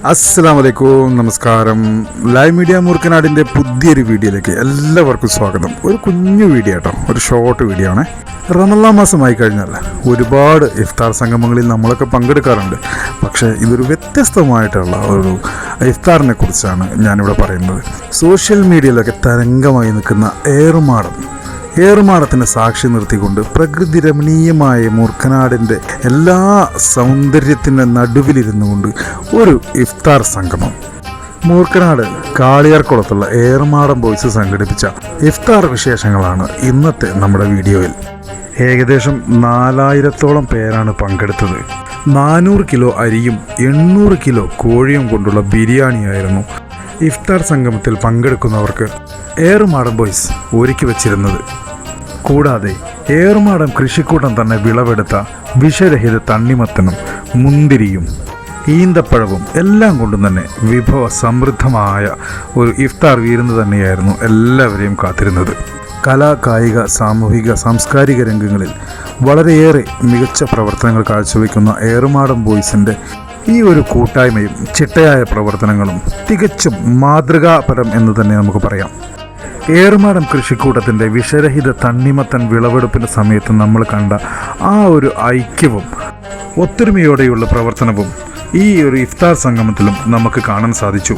അസ്സലാമലൈക്കും, നമസ്കാരം. Live media മൂർക്കനാടിൻ്റെ പുതിയൊരു വീഡിയോയിലേക്ക് എല്ലാവർക്കും സ്വാഗതം. ഒരു കുഞ്ഞു വീഡിയോ കേട്ടോ, ഒരു ഷോർട്ട് വീഡിയോ ആണ്. റമളാൻ മാസമായി കഴിഞ്ഞാൽ ഒരുപാട് ഇഫ്താർ സംഗമങ്ങളിൽ നമ്മളൊക്കെ പങ്കെടുക്കാറുണ്ട്. പക്ഷേ ഇതൊരു വ്യത്യസ്തമായിട്ടുള്ള ഒരു ഇഫ്താറിനെ കുറിച്ചാണ് ഞാനിവിടെ പറയുന്നത്. സോഷ്യൽ മീഡിയയിലൊക്കെ തരംഗമായി നിൽക്കുന്ന ഏറുമാടത്തിന് സാക്ഷി നിർത്തിക്കൊണ്ട് പ്രകൃതി രമണീയമായ മൂർക്കനാടിൻ്റെ എല്ലാ സൗന്ദര്യത്തിൻ്റെ നടുവിലിരുന്നു കൊണ്ട് ഒരു ഇഫ്താർ സംഗമം. മൂർക്കനാട് കാളിയാർക്കുളത്തുള്ള ഏറുമാടം ബോയ്സ് സംഘടിപ്പിച്ച ഇഫ്താർ വിശേഷങ്ങളാണ് ഇന്നത്തെ നമ്മുടെ വീഡിയോയിൽ. ഏകദേശം 4000-ഓളം പേരാണ് പങ്കെടുത്തത്. 400 കിലോ അരിയും 800 കിലോ കോഴിയും കൊണ്ടുള്ള ബിരിയാണിയായിരുന്നു ഇഫ്താർ സംഗമത്തിൽ പങ്കെടുക്കുന്നവർക്ക് ഏറുമാടം ബോയ്സ് ഒരുക്കി വച്ചിരുന്നത്. കൂടാതെ ഏറുമാടം കൃഷിക്കൂട്ടം തന്നെ വിളവെടുത്ത വിഷരഹിത തണ്ണിമത്തനും മുന്തിരിയും ഈന്തപ്പഴവും എല്ലാം കൊണ്ടും തന്നെ വിഭവ സമൃദ്ധമായ ഒരു ഇഫ്താർ വിരുന്ന് തന്നെയായിരുന്നു എല്ലാവരെയും കാത്തിരുന്നത്. കലാ, കായിക, സാമൂഹിക, സാംസ്കാരിക രംഗങ്ങളിൽ വളരെയേറെ മികച്ച പ്രവർത്തനങ്ങൾ കാഴ്ചവെക്കുന്ന ഏറുമാടം ബോയ്സിൻ്റെ ഈ ഒരു കൂട്ടായ്മയും ചിട്ടയായ പ്രവർത്തനങ്ങളും തികച്ചും മാതൃകാപരം എന്ന് തന്നെ നമുക്ക് പറയാം. ഏറുമാടം കൃഷിക്കൂട്ടത്തിൻ്റെ വിഷരഹിത തണ്ണിമത്തൻ വിളവെടുപ്പിൻ്റെ സമയത്ത് നമ്മൾ കണ്ട ആ ഒരു ഐക്യവും ഒത്തൊരുമയോടെയുള്ള പ്രവർത്തനവും ഈ ഒരു ഇഫ്താർ സംഗമത്തിലും നമുക്ക് കാണാൻ സാധിച്ചു.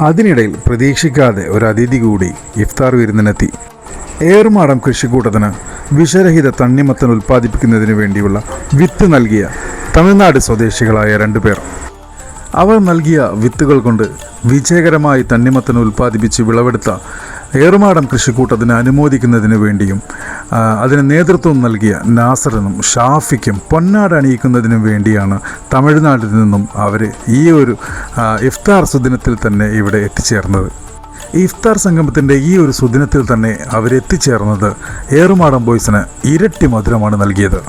അതിനിടയിൽ പ്രതീക്ഷിക്കാതെ ഒരു അതിഥി കൂടി ഇഫ്താർ വിരുന്നിനെത്തി. ഏറുമാടം കൃഷിക്കൂട്ടത്തിന് വിഷരഹിത തണ്ണിമത്തൻ ഉൽപ്പാദിപ്പിക്കുന്നതിന് വേണ്ടിയുള്ള വിത്ത് നൽകിയ തമിഴ്നാട് സ്വദേശികളായ 2 പേർ. അവർ നൽകിയ വിത്തുകൾ കൊണ്ട് വിജയകരമായി തണ്ണിമത്തൻ ഉൽപ്പാദിപ്പിച്ച് വിളവെടുത്ത ഏറുമാടം കൃഷിക്കൂട്ടത്തിന് അനുമോദിക്കുന്നതിന് വേണ്ടിയും അതിന് നേതൃത്വം നൽകിയ നാസറിനും ഷാഫിക്കും പൊന്നാട അണിയിക്കുന്നതിനും വേണ്ടിയാണ് തമിഴ്നാട്ടിൽ നിന്നും അവർ ഈ ഒരു ഇഫ്താർ സുദിനത്തിൽ തന്നെ ഇവിടെ എത്തിച്ചേർന്നത്. ഇഫ്താർ സംഗമത്തിൻ്റെ ഈ ഒരു സുദിനത്തിൽ തന്നെ അവരെത്തിച്ചേർന്നത് ഏറുമാടം ബോയ്സിന് ഇരട്ടി മധുരമാണ് നൽകിയത്.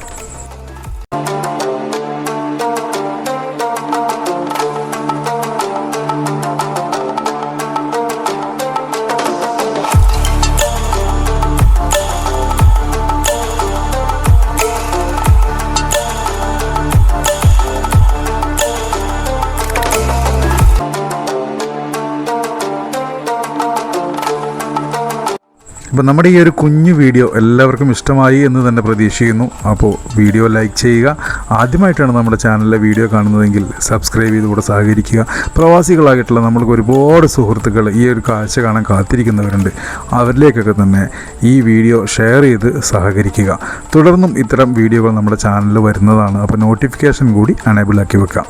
അപ്പോൾ നമ്മുടെ ഈ ഒരു കുഞ്ഞു വീഡിയോ എല്ലാവർക്കും ഇഷ്ടമായി എന്ന് തന്നെ പ്രതീക്ഷിക്കുന്നു. അപ്പോൾ വീഡിയോ ലൈക്ക് ചെയ്യുക. ആദ്യമായിട്ടാണ് നമ്മുടെ ചാനലിലെ വീഡിയോ കാണുന്നതെങ്കിൽ സബ്സ്ക്രൈബ് ചെയ്ത് കൂടെ സഹകരിക്കുക. പ്രവാസികളായിട്ടുള്ള നമ്മൾക്ക് ഒരുപാട് സുഹൃത്തുക്കൾ ഈ ഒരു കാഴ്ച കാണാൻ കാത്തിരിക്കുന്നവരുണ്ട്. അവരിലേക്കൊക്കെ തന്നെ ഈ വീഡിയോ ഷെയർ ചെയ്ത് സഹകരിക്കുക. തുടർന്നും ഇത്തരം വീഡിയോകൾ നമ്മുടെ ചാനലിൽ വരുന്നതാണ്. അപ്പോൾ നോട്ടിഫിക്കേഷൻ കൂടി അനേബിൾ ആക്കി വെക്കാം.